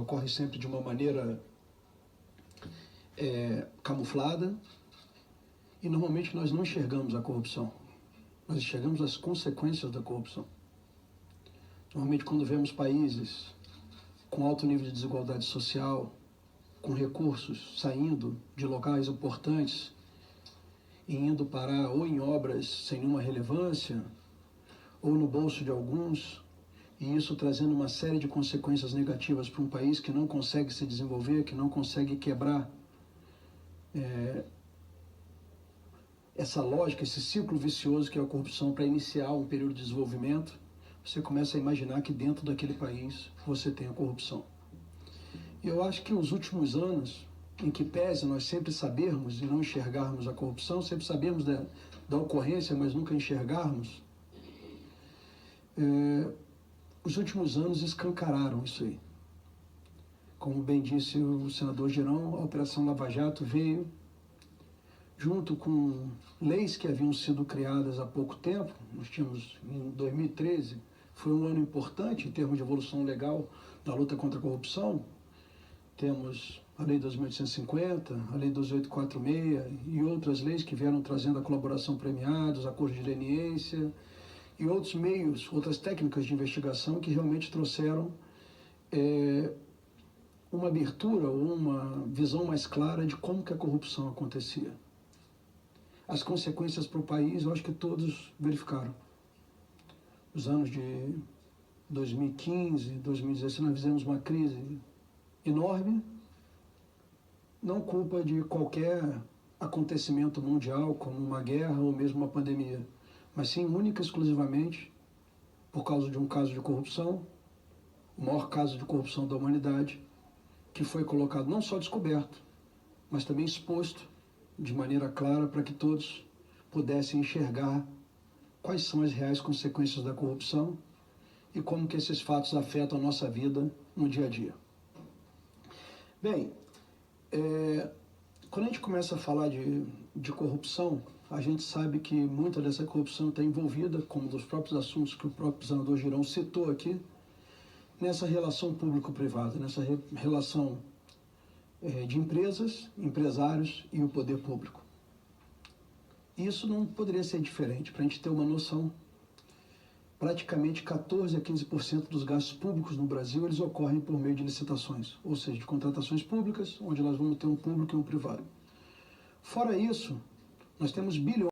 ocorre sempre de uma maneira camuflada e normalmente nós não enxergamos a corrupção, nós enxergamos as consequências da corrupção. Normalmente quando vemos países com alto nível de desigualdade social, com recursos saindo de locais importantes e indo parar ou em obras sem nenhuma relevância, ou no bolso de alguns, e isso trazendo uma série de consequências negativas para um país que não consegue se desenvolver, que não consegue quebrar essa lógica, esse ciclo vicioso que é a corrupção para iniciar um período de desenvolvimento. Você começa a imaginar que dentro daquele país você tem a corrupção. E eu acho que os últimos anos, em que pese nós sempre sabermos e não enxergarmos a corrupção, sempre sabemos da ocorrência, mas nunca enxergarmos, os últimos anos escancararam isso aí. Como bem disse o senador Girão, a Operação Lava Jato veio junto com leis que haviam sido criadas há pouco tempo. Nós tínhamos, em 2013, foi um ano importante em termos de evolução legal na luta contra a corrupção. Temos a Lei 2.850, a Lei 2846 e outras leis que vieram trazendo a colaboração premiada, os acordos de leniência e outros meios, outras técnicas de investigação que realmente trouxeram uma abertura ou uma visão mais clara de como que a corrupção acontecia. As consequências para o país, eu acho que todos verificaram. Os anos de 2015, 2016, nós fizemos uma crise enorme, não culpa de qualquer acontecimento mundial, como uma guerra ou mesmo uma pandemia, mas sim única e exclusivamente por causa de um caso de corrupção, o maior caso de corrupção da humanidade, que foi colocado não só descoberto, mas também exposto de maneira clara para que todos pudessem enxergar quais são as reais consequências da corrupção e como que esses fatos afetam a nossa vida no dia a dia. Bem, quando a gente começa a falar de corrupção, a gente sabe que muita dessa corrupção está envolvida, como dos próprios assuntos que o próprio senador Girão citou aqui, nessa relação público-privada, nessa relação de empresas, empresários e o poder público. Isso não poderia ser diferente. Para a gente ter uma noção, praticamente 14 a 15% dos gastos públicos no Brasil, eles ocorrem por meio de licitações, ou seja, de contratações públicas, onde nós vamos ter um público e um privado. Fora isso, nós temos bilhões